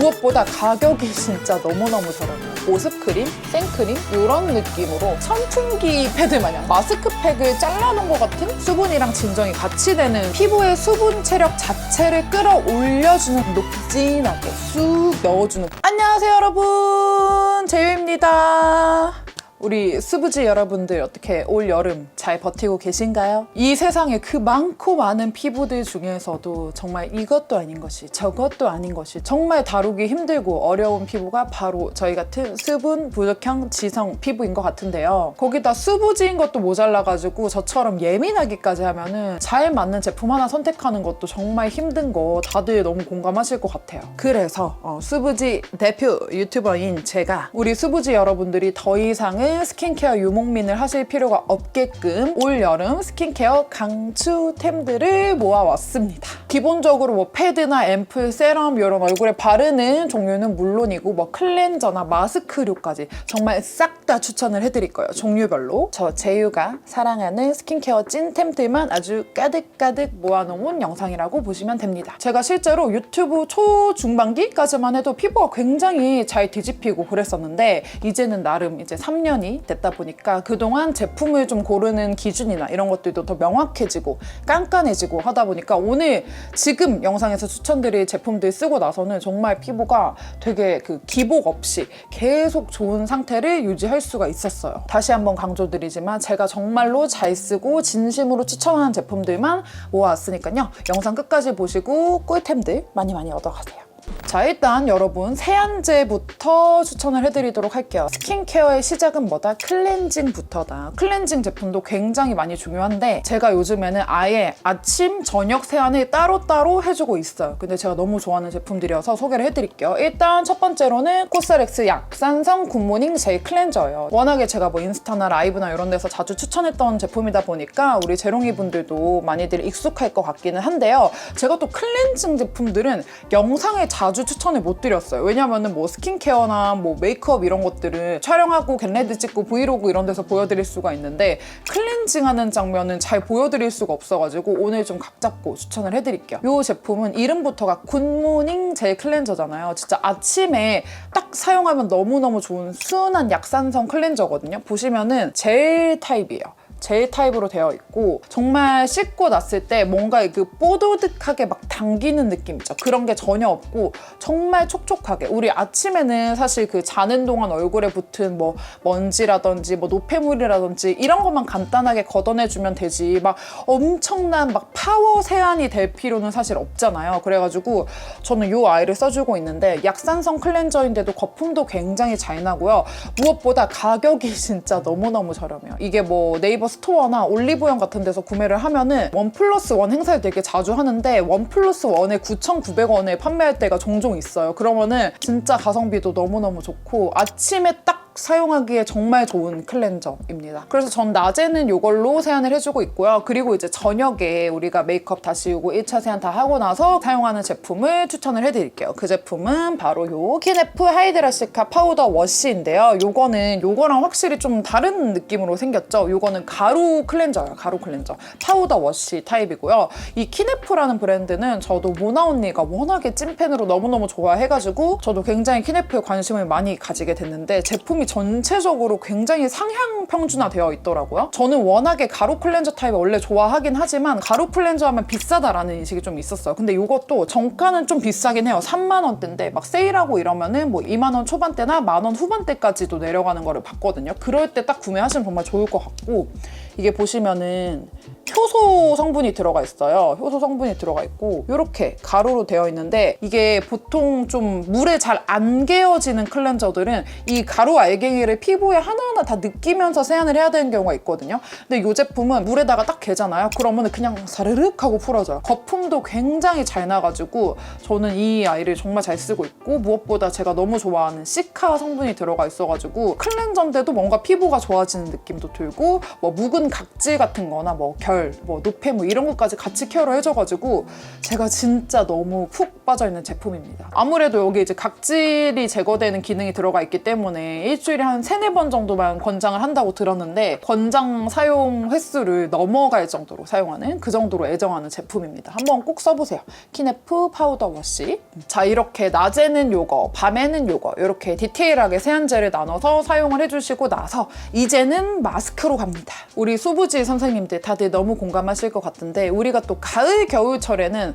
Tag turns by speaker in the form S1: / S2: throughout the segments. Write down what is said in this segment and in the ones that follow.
S1: 무엇보다 가격이 진짜 너무너무 저렴해요. 보습크림, 생크림 이런 느낌으로 선풍기 패드 마냥 마스크팩을 잘라놓은 것 같은 수분이랑 진정이 같이 되는 피부의 수분 체력 자체를 끌어올려주는 녹진하게 쑥 넣어주는. 안녕하세요 여러분, 제유입니다. 우리 수부지 여러분들 어떻게 올 여름 잘 버티고 계신가요? 이 세상에 그 많고 많은 피부들 중에서도 정말 이것도 아닌 것이 저것도 아닌 것이 정말 다루기 힘들고 어려운 피부가 바로 저희 같은 수분 부족형 지성 피부인 것 같은데요. 거기다 수부지인 것도 모자라가지고 저처럼 예민하기까지 하면은 잘 맞는 제품 하나 선택하는 것도 정말 힘든 거 다들 너무 공감하실 것 같아요. 그래서 수부지 대표 유튜버인 제가 우리 수부지 여러분들이 더 이상은 스킨케어 유목민을 하실 필요가 없게끔 올 여름 스킨케어 강추템들을 모아왔습니다. 기본적으로 뭐 패드나 앰플, 세럼 이런 얼굴에 바르는 종류는 물론이고 뭐 클렌저나 마스크류까지 정말 싹 다 추천을 해드릴 거예요. 종류별로. 저 제유가 사랑하는 스킨케어 찐템들만 아주 가득가득 모아놓은 영상이라고 보시면 됩니다. 제가 실제로 유튜브 초중반기까지만 해도 피부가 굉장히 잘 뒤집히고 그랬었는데 이제는 나름 이제 3년이 됐다 보니까 그동안 제품을 좀 고르는 기준이나 이런 것들도 더 명확해지고 깐깐해지고 하다 보니까 오늘 지금 영상에서 추천드릴 제품들 쓰고 나서는 정말 피부가 되게 그 기복 없이 계속 좋은 상태를 유지할 수가 있었어요. 다시 한번 강조드리지만 제가 정말로 잘 쓰고 진심으로 추천하는 제품들만 모아왔으니까요. 영상 끝까지 보시고 꿀템들 많이 얻어가세요. 자, 일단 여러분 세안제부터 추천을 해드리도록 할게요. 스킨케어의 시작은 뭐다? 클렌징부터다. 클렌징 제품도 굉장히 많이 중요한데 제가 요즘에는 아예 아침, 저녁 세안을 따로따로 해주고 있어요. 근데 제가 너무 좋아하는 제품들이어서 소개를 해드릴게요. 일단 첫 번째로는 코스렉스 약산성 굿모닝 젤 클렌저예요. 워낙에 제가 뭐 인스타나 라이브나 이런 데서 자주 추천했던 제품이다 보니까 우리 재롱이 분들도 많이들 익숙할 것 같기는 한데요. 제가 또 클렌징 제품들은 영상에 자주 추천을 못 드렸어요. 왜냐면은 뭐 스킨케어나 뭐 메이크업 이런 것들은 촬영하고 겟레드 찍고 브이로그 이런 데서 보여드릴 수가 있는데 클렌징하는 장면은 잘 보여드릴 수가 없어가지고 오늘 좀 각 잡고 추천을 해드릴게요. 이 제품은 이름부터가 굿모닝 젤 클렌저잖아요. 진짜 아침에 딱 사용하면 너무너무 좋은 순한 약산성 클렌저거든요. 보시면은 젤 타입이에요. 젤 타입으로 되어 있고 정말 씻고 났을 때 뭔가 그 뽀드득하게 막 당기는 느낌 있죠. 그런 게 전혀 없고 정말 촉촉하게 우리 아침에는 사실 그 자는 동안 얼굴에 붙은 뭐 먼지라든지 뭐 노폐물이라든지 이런 것만 간단하게 걷어내주면 되지 막 엄청난 막 파워 세안이 될 필요는 사실 없잖아요. 그래가지고 저는 이 아이를 써주고 있는데 약산성 클렌저인데도 거품도 굉장히 잘 나고요. 무엇보다 가격이 진짜 너무너무 저렴해요. 이게 뭐 네이버 스토어나 올리브영 같은 데서 구매를 하면은 1+1 행사를 되게 자주 하는데 1+1에 9,900원에 판매할 때가 종종 있어요. 그러면은 진짜 가성비도 너무너무 좋고 아침에 딱 사용하기에 정말 좋은 클렌저입니다. 그래서 전 낮에는 이걸로 세안을 해주고 있고요. 그리고 이제 저녁에 우리가 메이크업 다 지우고 1차 세안 다 하고 나서 사용하는 제품을 추천을 해드릴게요. 그 제품은 바로 요 키네프 하이드라시카 파우더 워시인데요. 요거랑 확실히 좀 다른 느낌으로 생겼죠. 요거는 가루 클렌저예요. 가루 클렌저. 파우더 워시 타입이고요. 이 키네프라는 브랜드는 저도 모나 언니가 워낙에 찐팬으로 너무너무 좋아해가지고 저도 굉장히 키네프에 관심을 많이 가지게 됐는데 제품이 전체적으로 굉장히 상향 평준화되어 있더라고요. 저는 워낙에 가루 클렌저 타입을 원래 좋아하긴 하지만 가루 클렌저 하면 비싸다라는 인식이 좀 있었어요. 근데 이것도 정가는 좀 비싸긴 해요. 3만 원대인데 막 세일하고 이러면은 뭐 2만 원 초반대나 1만 원 후반대까지도 내려가는 거를 봤거든요. 그럴 때 딱 구매하시면 정말 좋을 것 같고 이게 보시면은 효소 성분이 들어가 있어요. 효소 성분이 들어가 있고 이렇게 가루로 되어 있는데 이게 보통 좀 물에 잘 안 개어지는 클렌저들은 이 가루 알갱이를 피부에 하나하나 다 느끼면서 세안을 해야 되는 경우가 있거든요. 근데 이 제품은 물에다가 딱 개잖아요. 그러면 그냥 사르륵 하고 풀어져요. 거품도 굉장히 잘 나가지고 저는 이 아이를 정말 잘 쓰고 있고 무엇보다 제가 너무 좋아하는 시카 성분이 들어가 있어가지고 클렌저인데도 뭔가 피부가 좋아지는 느낌도 들고 뭐 묵은 묵은 각질 같은 거나 뭐 결, 뭐 노폐물 이런 것까지 같이 케어를 해줘가지고 제가 진짜 너무 푹 빠져있는 제품입니다. 아무래도 여기 이제 각질이 제거되는 기능이 들어가 있기 때문에 일주일에 한 3-4번 정도만 권장을 한다고 들었는데 권장 사용 횟수를 넘어갈 정도로 사용하는 그 정도로 애정하는 제품입니다. 한번 꼭 써보세요. 키네프 파우더 워시. 자, 이렇게 낮에는 요거, 밤에는 요거 이렇게 디테일하게 세안제를 나눠서 사용을 해주시고 나서 이제는 마스크로 갑니다. 우리 수부지 선생님들 다들 너무 공감하실 것 같은데 우리가 또 가을 겨울철에는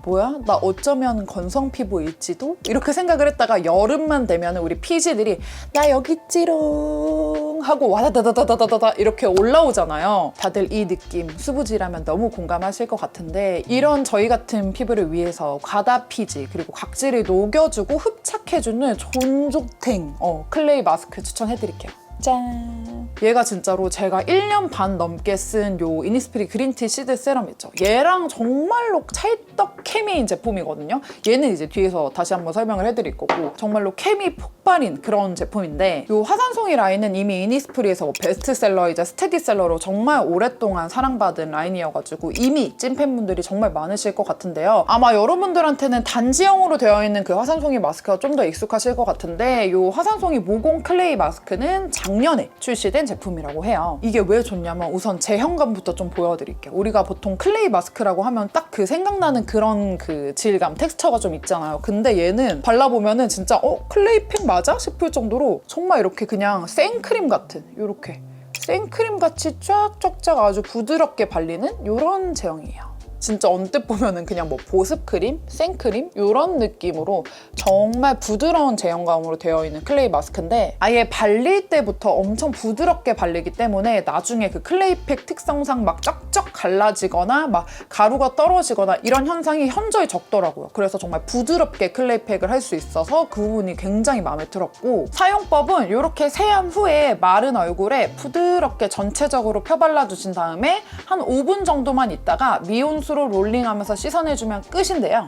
S1: 뭐야? 나 어쩌면 건성 피부일지도? 이렇게 생각을 했다가 여름만 되면 우리 피지들이 나 여기 있지롱 하고 와다다다다다다다 이렇게 올라오잖아요. 다들 이 느낌 수부지라면 너무 공감하실 것 같은데 이런 저희 같은 피부를 위해서 과다 피지 그리고 각질을 녹여주고 흡착해주는 존조탱 클레이 마스크 추천해드릴게요. 짠! 얘가 진짜로 제가 1년 반 넘게 쓴 요 이니스프리 그린티 시드 세럼 있죠. 얘랑 정말로 찰떡 케미인 제품이거든요. 얘는 이제 뒤에서 다시 한번 설명을 해드릴 거고 정말로 케미 폭발인 그런 제품인데 요 화산송이 라인은 이미 이니스프리에서 베스트셀러이자 스테디셀러로 정말 오랫동안 사랑받은 라인이어가지고 이미 찐팬분들이 정말 많으실 것 같은데요. 아마 여러분들한테는 단지형으로 되어 있는 그 화산송이 마스크가 좀 더 익숙하실 것 같은데 요 화산송이 모공 클레이 마스크는 작년에 출시된 제품이라고 해요. 이게 왜 좋냐면 우선 제형감부터 좀 보여드릴게요. 우리가 보통 클레이 마스크라고 하면 딱 그 생각나는 그런 그 질감, 텍스처가 좀 있잖아요. 근데 얘는 발라보면은 진짜 클레이팩 맞아? 싶을 정도로 정말 이렇게 그냥 생크림 같은 이렇게 생크림 같이 쫙쫙쫙 아주 부드럽게 발리는 이런 제형이에요. 진짜 언뜻 보면은 그냥 뭐 보습크림, 생크림 이런 느낌으로 정말 부드러운 제형감으로 되어 있는 클레이 마스크인데 아예 발릴 때부터 엄청 부드럽게 발리기 때문에 나중에 그 클레이팩 특성상 막 쩍쩍 갈라지거나 막 가루가 떨어지거나 이런 현상이 현저히 적더라고요. 그래서 정말 부드럽게 클레이팩을 할 수 있어서 그 부분이 굉장히 마음에 들었고 사용법은 이렇게 세안 후에 마른 얼굴에 부드럽게 전체적으로 펴발라주신 다음에 한 5분 정도만 있다가 미온수로 롤링하면서 씻어내주면 끝인데요.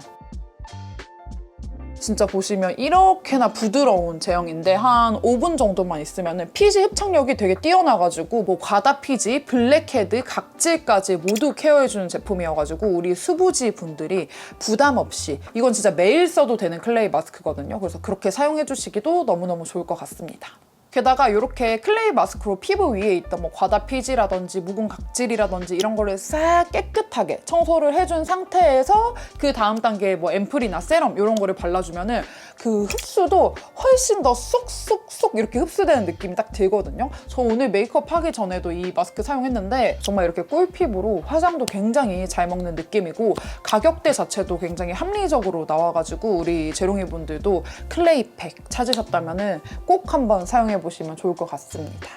S1: 진짜 보시면 이렇게나 부드러운 제형인데 한 5분 정도만 있으면 피지 흡착력이 되게 뛰어나가지고 뭐 과다 피지, 블랙헤드, 각질까지 모두 케어해주는 제품이어가지고 우리 수부지 분들이 부담 없이 이건 진짜 매일 써도 되는 클레이 마스크거든요. 그래서 그렇게 사용해주시기도 너무너무 좋을 것 같습니다. 게다가 이렇게 클레이 마스크로 피부 위에 있던 뭐 과다 피지라든지 묵은 각질이라든지 이런 거를 싹 깨끗하게 청소를 해준 상태에서 그 다음 단계에 뭐 앰플이나 세럼 이런 거를 발라주면은 그 흡수도 훨씬 더 쏙쏙쏙 이렇게 흡수되는 느낌이 딱 들거든요. 저 오늘 메이크업 하기 전에도 이 마스크 사용했는데 정말 이렇게 꿀피부로 화장도 굉장히 잘 먹는 느낌이고 가격대 자체도 굉장히 합리적으로 나와가지고 우리 재롱이 분들도 클레이팩 찾으셨다면은 꼭 한번 사용해보시면 좋을 것 같습니다.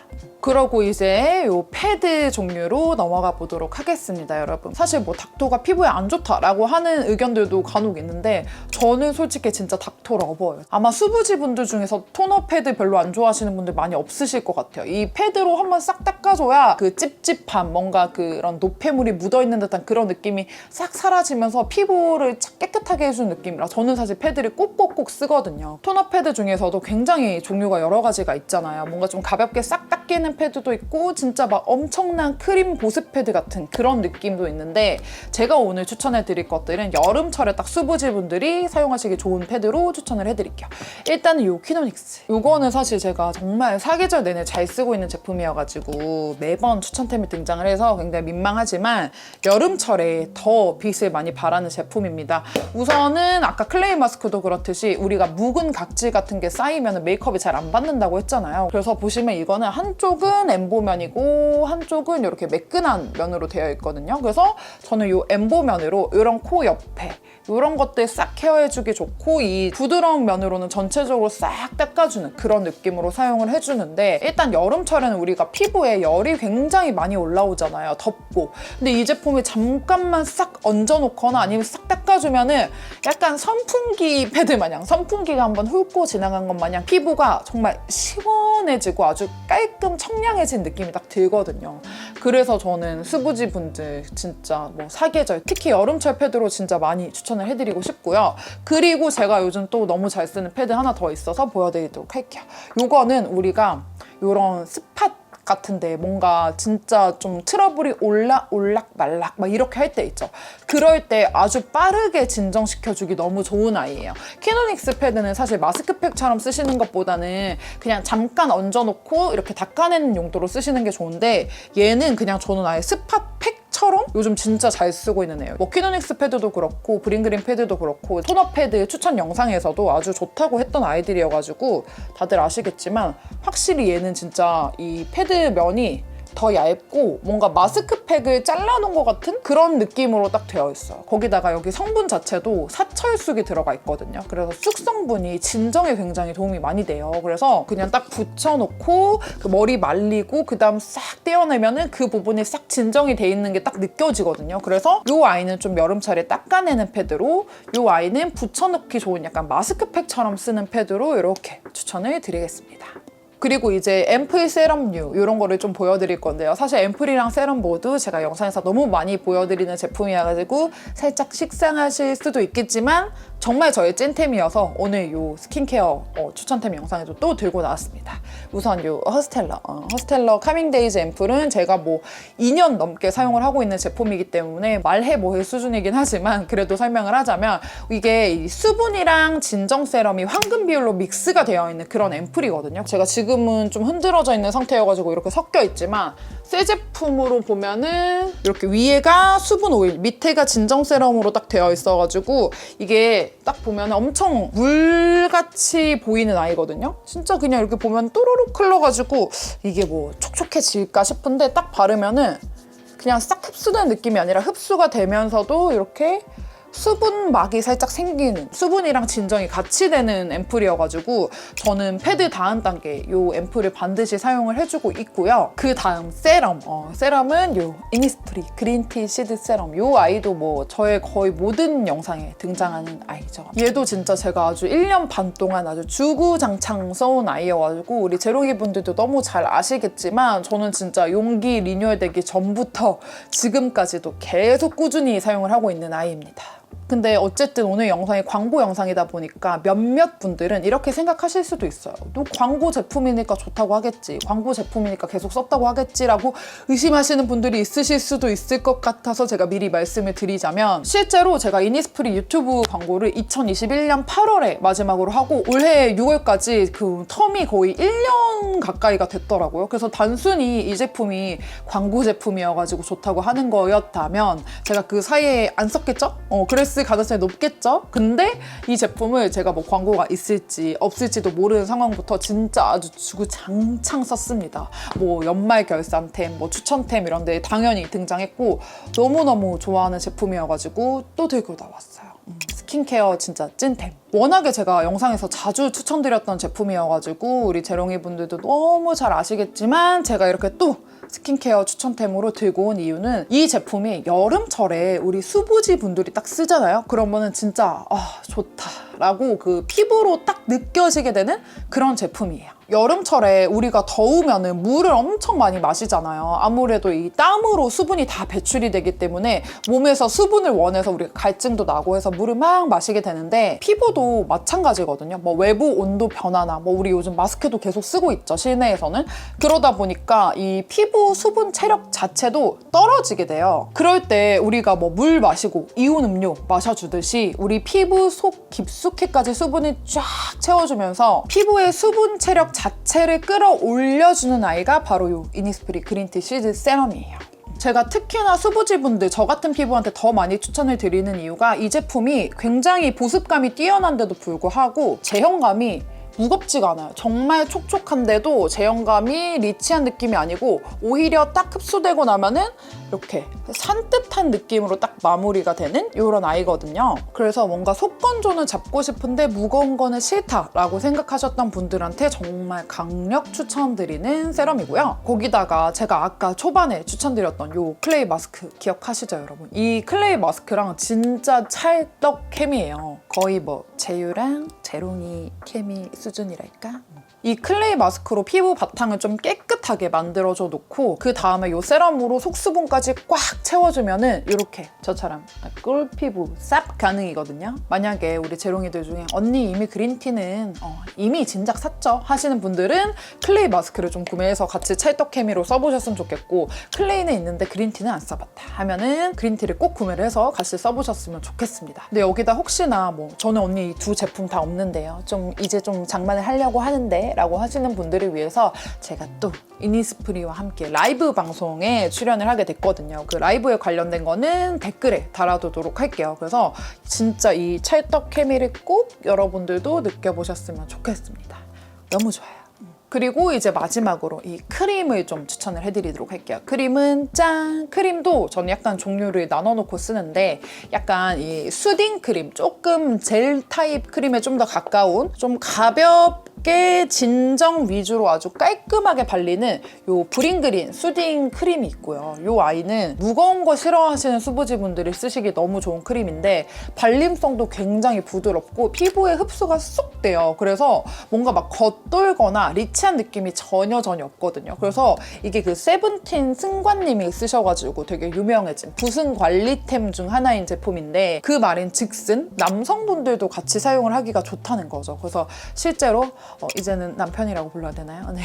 S1: 그러고 이제 요 패드 종류로 넘어가 보도록 하겠습니다, 여러분. 사실 뭐 닥터가 피부에 안 좋다라고 하는 의견들도 간혹 있는데 저는 솔직히 진짜 닥터 러버예요. 아마 수부지 분들 중에서 토너 패드 별로 안 좋아하시는 분들 많이 없으실 것 같아요. 이 패드로 한번 싹 닦아줘야 그 찝찝함, 뭔가 그런 노폐물이 묻어있는 듯한 그런 느낌이 싹 사라지면서 피부를 깨끗하게 해주는 느낌이라 저는 사실 패드를 꼭꼭꼭 쓰거든요. 토너 패드 중에서도 굉장히 종류가 여러 가지가 있잖아요. 뭔가 좀 가볍게 싹 닦이는 패드도 있고 진짜 막 엄청난 크림 보습 패드 같은 그런 느낌도 있는데 제가 오늘 추천해드릴 것들은 여름철에 딱 수부지 분들이 사용하시기 좋은 패드로 추천을 해드릴게요. 일단은 요 퀴노닉스. 요거는 사실 제가 정말 사계절 내내 잘 쓰고 있는 제품이어가지고 매번 추천템이 등장을 해서 굉장히 민망하지만 여름철에 더 빛을 많이 발하는 제품입니다. 우선은 아까 클레이 마스크도 그렇듯이 우리가 묵은 각질 같은 게 쌓이면 메이크업이 잘 안 받는다고 했잖아요. 그래서 보시면 이거는 한쪽은 엠보면이고 한쪽은 이렇게 매끈한 면으로 되어 있거든요. 그래서 저는 이 엠보면으로 이런 코 옆에 이런 것들 싹 케어해주기 좋고 이 부드러운 면으로는 전체적으로 싹 닦아주는 그런 느낌으로 사용을 해주는데 일단 여름철에는 우리가 피부에 열이 굉장히 많이 올라오잖아요. 덥고. 근데 이 제품이 잠깐만 싹 얹어놓거나 아니면 싹 닦아주면은 약간 선풍기 패드 마냥 선풍기가 한번 훑고 지나간 것 마냥 피부가 정말 시원해지고 아주 깔끔 청량해진 느낌이 딱 들거든요. 그래서 저는 수부지 분들 진짜 뭐 사계절 특히 여름철 패드로 진짜 많이 추천을 해드리고 싶고요. 그리고 제가 요즘 또 너무 잘 쓰는 패드 하나 더 있어서 보여드리도록 할게요. 요거는 우리가 요런 스팟 같은데 뭔가 진짜 좀 트러블이 올락 말락 막 이렇게 할 때 있죠. 그럴 때 아주 빠르게 진정시켜주기 너무 좋은 아이예요. 키노닉스 패드는 사실 마스크팩처럼 쓰시는 것보다는 그냥 잠깐 얹어놓고 이렇게 닦아내는 용도로 쓰시는 게 좋은데, 얘는 그냥 저는 아예 스팟팩 처럼 요즘 진짜 잘 쓰고 있는 애예요. 뭐 키노닉스 패드도 그렇고 브링그린 패드도 그렇고 토너 패드 추천 영상에서도 아주 좋다고 했던 아이들이어가지고 다들 아시겠지만, 확실히 얘는 진짜 이 패드 면이 더 얇고 뭔가 마스크팩을 잘라놓은 것 같은 그런 느낌으로 딱 되어 있어요. 거기다가 여기 성분 자체도 사철쑥이 들어가 있거든요. 그래서 쑥 성분이 진정에 굉장히 도움이 많이 돼요. 그래서 그냥 딱 붙여놓고 그 머리 말리고 그 다음 싹 떼어내면은 그 부분이 싹 진정이 돼 있는 게 딱 느껴지거든요. 그래서 이 아이는 좀 여름철에 닦아내는 패드로, 이 아이는 붙여놓기 좋은 약간 마스크팩처럼 쓰는 패드로 이렇게 추천을 드리겠습니다. 그리고 이제 앰플 세럼류 이런 거를 좀 보여드릴 건데요. 사실 앰플이랑 세럼 모두 제가 영상에서 너무 많이 보여드리는 제품이어가지고 살짝 식상하실 수도 있겠지만 정말 저의 찐템이어서 오늘 이 스킨케어 추천템 영상에도 또 들고 나왔습니다. 우선 이 허스텔러 카밍데이즈 앰플은 제가 뭐 2년 넘게 사용을 하고 있는 제품이기 때문에 말해 뭐해 수준이긴 하지만 그래도 설명을 하자면, 이게 이 수분이랑 진정 세럼이 황금 비율로 믹스가 되어 있는 그런 앰플이거든요. 제가 지금은 좀 흔들어져 있는 상태여가지고 이렇게 섞여 있지만, 새 제품으로 보면은 이렇게 위에가 수분 오일, 밑에가 진정 세럼으로 딱 되어 있어가지고 이게 딱 보면 엄청 물같이 보이는 아이거든요. 진짜 그냥 이렇게 보면 또로록 흘러가지고 이게 뭐 촉촉해질까 싶은데 딱 바르면은 그냥 싹 흡수되는 느낌이 아니라 흡수가 되면서도 이렇게 수분막이 살짝 생기는, 수분이랑 진정이 같이 되는 앰플이어가지고 저는 패드 다음 단계 이 앰플을 반드시 사용을 해주고 있고요. 그 다음 세럼, 세럼은 이 이니스프리 그린티 시드 세럼. 이 아이도 뭐 저의 거의 모든 영상에 등장하는 아이죠. 얘도 진짜 제가 아주 1년 반 동안 아주 주구장창 써온 아이여가지고 우리 제롱이 분들도 너무 잘 아시겠지만 저는 진짜 용기 리뉴얼 되기 전부터 지금까지도 계속 꾸준히 사용을 하고 있는 아이입니다. 근데 어쨌든 오늘 영상이 광고 영상이다 보니까 몇몇 분들은 이렇게 생각하실 수도 있어요. 또 광고 제품이니까 좋다고 하겠지, 광고 제품이니까 계속 썼다고 하겠지라고 의심하시는 분들이 있으실 수도 있을 것 같아서 제가 미리 말씀을 드리자면, 실제로 제가 이니스프리 유튜브 광고를 2021년 8월에 마지막으로 하고 올해 6월까지 그 텀이 거의 1년 가까이가 됐더라고요. 그래서 단순히 이 제품이 광고 제품이어가지고 좋다고 하는 거였다면 제가 그 사이에 안 썼겠죠? 그랬을 가능성이 높겠죠? 근데 이 제품을 제가 뭐 광고가 있을지 없을지도 모르는 상황부터 진짜 아주 주구장창 썼습니다. 뭐 연말 결산템, 뭐 추천템 이런 데 당연히 등장했고 너무너무 좋아하는 제품이어가지고 또 들고 나왔어요. 스킨케어 진짜 찐템. 워낙에 제가 영상에서 자주 추천드렸던 제품이어가지고 우리 재롱이 분들도 너무 잘 아시겠지만 제가 이렇게 또 스킨케어 추천템으로 들고 온 이유는 이 제품이 여름철에 우리 수부지 분들이 딱 쓰잖아요. 그러면은 진짜 좋다라고 그 피부로 딱 느껴지게 되는 그런 제품이에요. 여름철에 우리가 더우면은 물을 엄청 많이 마시잖아요. 아무래도 이 땀으로 수분이 다 배출이 되기 때문에 몸에서 수분을 원해서 우리가 갈증도 나고 해서 물을 막 마시게 되는데, 피부도 마찬가지거든요. 뭐 외부 온도 변화나 뭐 우리 요즘 마스크도 계속 쓰고 있죠, 실내에서는. 그러다 보니까 이 피부 수분 체력 자체도 떨어지게 돼요. 그럴 때 우리가 뭐 물 마시고 이온 음료 마셔주듯이 우리 피부 속 깊숙이까지 수분을 쫙 채워주면서 피부의 수분 체력 자체를 끌어올려주는 아이가 바로 이 이니스프리 그린티 시드 세럼이에요. 제가 특히나 수부지분들, 저 같은 피부한테 더 많이 추천을 드리는 이유가 이 제품이 굉장히 보습감이 뛰어난데도 불구하고 제형감이 무겁지가 않아요. 정말 촉촉한데도 제형감이 리치한 느낌이 아니고 오히려 딱 흡수되고 나면은 이렇게 산뜻한 느낌으로 딱 마무리가 되는 이런 아이거든요. 그래서 뭔가 속건조는 잡고 싶은데 무거운 거는 싫다라고 생각하셨던 분들한테 정말 강력 추천드리는 세럼이고요. 거기다가 제가 아까 초반에 추천드렸던 이 클레이 마스크 기억하시죠, 여러분? 이 클레이 마스크랑 진짜 찰떡 케미예요. 거의 뭐 제유랑 재롱이 케미 수준이랄까? 이 클레이 마스크로 피부 바탕을 좀 깨끗하게 만들어줘 놓고 그 다음에 이 세럼으로 속수분까지 꽉 채워주면은 이렇게 저처럼 꿀피부 쌉 가능이거든요. 만약에 우리 재롱이들 중에 언니 이미 그린티는 이미 진작 샀죠 하시는 분들은 클레이 마스크를 좀 구매해서 같이 찰떡케미로 써보셨으면 좋겠고, 클레이는 있는데 그린티는 안 써봤다 하면은 그린티를 꼭 구매를 해서 같이 써보셨으면 좋겠습니다. 근데 여기다 혹시나 뭐 저는 언니 이 두 제품 다 없는데요, 좀 이제 좀 장만을 하려고 하는데 라고 하시는 분들을 위해서 제가 또 이니스프리와 함께 라이브 방송에 출연을 하게 됐거든요. 그 라이브에 관련된 거는 댓글에 달아두도록 할게요. 그래서 진짜 이 찰떡 케미를 꼭 여러분들도 느껴보셨으면 좋겠습니다. 너무 좋아요. 그리고 이제 마지막으로 이 크림을 좀 추천을 해드리도록 할게요. 크림은 짠! 크림도 저는 약간 종류를 나눠놓고 쓰는데 약간 이 수딩 크림, 조금 젤 타입 크림에 좀 더 가까운, 좀 가볍게 진정 위주로 아주 깔끔하게 발리는 요 브링그린 수딩 크림이 있고요. 요 아이는 무거운 거 싫어하시는 수부지분들이 쓰시기 너무 좋은 크림인데 발림성도 굉장히 부드럽고 피부에 흡수가 쏙 돼요. 그래서 뭔가 막 겉돌거나 리치한 느낌이 전혀 없거든요. 그래서 이게 그 세븐틴 승관님이 쓰셔가지고 되게 유명해진 부승 관리템 중 하나인 제품인데, 그 말인 즉슨 남성분들도 같이 사용을 하기가 좋다는 거죠. 그래서 실제로 이제는 남편이라고 불러야 되나요? 네.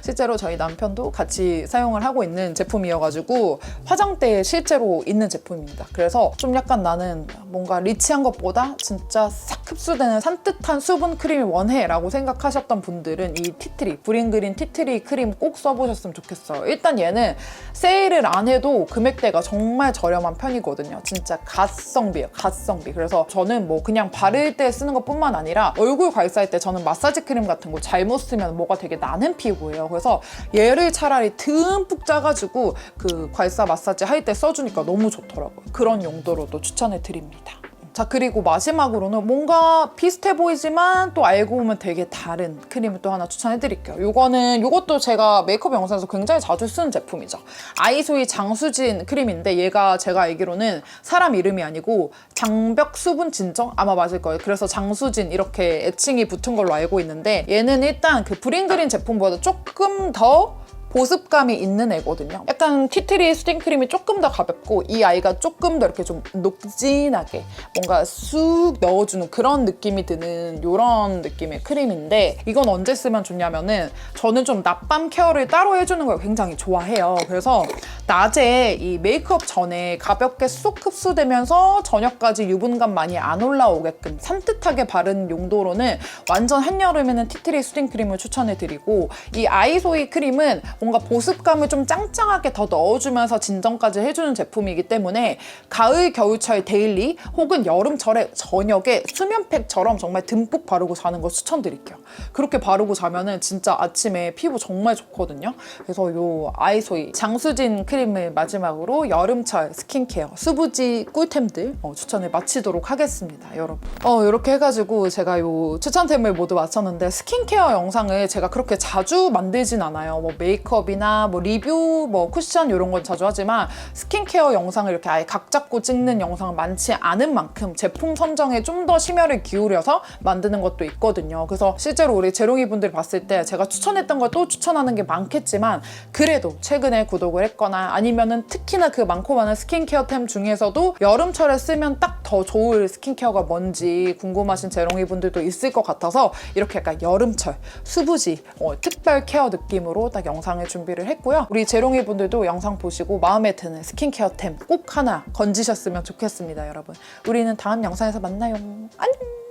S1: 실제로 저희 남편도 같이 사용을 하고 있는 제품이어가지고 화장대에 실제로 있는 제품입니다. 그래서 좀 약간 나는 뭔가 리치한 것보다 진짜 싹 흡수되는 산뜻한 수분 크림을 원해 라고 생각하셨던 분들은 이 티트리, 브링그린 티트리 크림 꼭 써보셨으면 좋겠어요. 일단 얘는 세일을 안 해도 금액대가 정말 저렴한 편이거든요. 진짜 갓성비예요, 갓성비. 그래서 저는 뭐 그냥 바를 때 쓰는 것뿐만 아니라 얼굴 관리할 때 저는 마사지 크림 같은 거 잘못 쓰면 뭐가 되게 나는 피부예요. 그래서 얘를 차라리 듬뿍 짜가지고 그 괄사 마사지 할 때 써주니까 너무 좋더라고요. 그런 용도로도 추천해 드립니다. 자, 그리고 마지막으로는 뭔가 비슷해 보이지만 또 알고 보면 되게 다른 크림을 또 하나 추천해 드릴게요. 요것도 제가 메이크업 영상에서 굉장히 자주 쓰는 제품이죠. 아이소이 장수진 크림인데, 얘가 제가 알기로는 사람 이름이 아니고 장벽 수분 진정? 아마 맞을 거예요. 그래서 장수진 이렇게 애칭이 붙은 걸로 알고 있는데, 얘는 일단 그 브링그린 제품보다 조금 더 보습감이 있는 애거든요. 약간 티트리 수딩 크림이 조금 더 가볍고 이 아이가 조금 더 이렇게 좀 녹진하게 뭔가 쑥 넣어주는 그런 느낌이 드는 이런 느낌의 크림인데, 이건 언제 쓰면 좋냐면은 저는 좀 낮밤 케어를 따로 해주는 걸 굉장히 좋아해요. 그래서 낮에 이 메이크업 전에 가볍게 쏙 흡수되면서 저녁까지 유분감 많이 안 올라오게끔 산뜻하게 바른 용도로는 완전 한여름에는 티트리 수딩 크림을 추천해드리고, 이 아이소이 크림은 뭔가 보습감을 좀 짱짱하게 더 넣어주면서 진정까지 해주는 제품이기 때문에 가을, 겨울철 데일리 혹은 여름철에 저녁에 수면팩처럼 정말 듬뿍 바르고 자는 걸 추천드릴게요. 그렇게 바르고 자면은 진짜 아침에 피부 정말 좋거든요. 그래서 요 아이소이 장수진 크림을 마지막으로 여름철 스킨케어 수부지 꿀템들 추천을 마치도록 하겠습니다, 여러분. 이렇게 해가지고 제가 요 추천템을 모두 마쳤는데, 스킨케어 영상을 제가 그렇게 자주 만들진 않아요. 뭐 메이크업이나 뭐 리뷰, 뭐 쿠션 이런 건 자주 하지만 스킨케어 영상을 이렇게 아예 각 잡고 찍는 영상은 많지 않은 만큼 제품 선정에 좀 더 심혈을 기울여서 만드는 것도 있거든요. 그래서 실제로 우리 재롱이 분들 봤을 때 제가 추천했던 걸 또 추천하는 게 많겠지만, 그래도 최근에 구독을 했거나 아니면은 특히나 그 많고 많은 스킨케어템 중에서도 여름철에 쓰면 딱 더 좋을 스킨케어가 뭔지 궁금하신 재롱이 분들도 있을 것 같아서 이렇게 약간 여름철 수부지 특별 케어 느낌으로 딱 영상을 준비를 했고요. 우리 재롱이 분들도 영상 보시고 마음에 드는 스킨케어템 꼭 하나 건지셨으면 좋겠습니다, 여러분. 우리는 다음 영상에서 만나요. 안녕.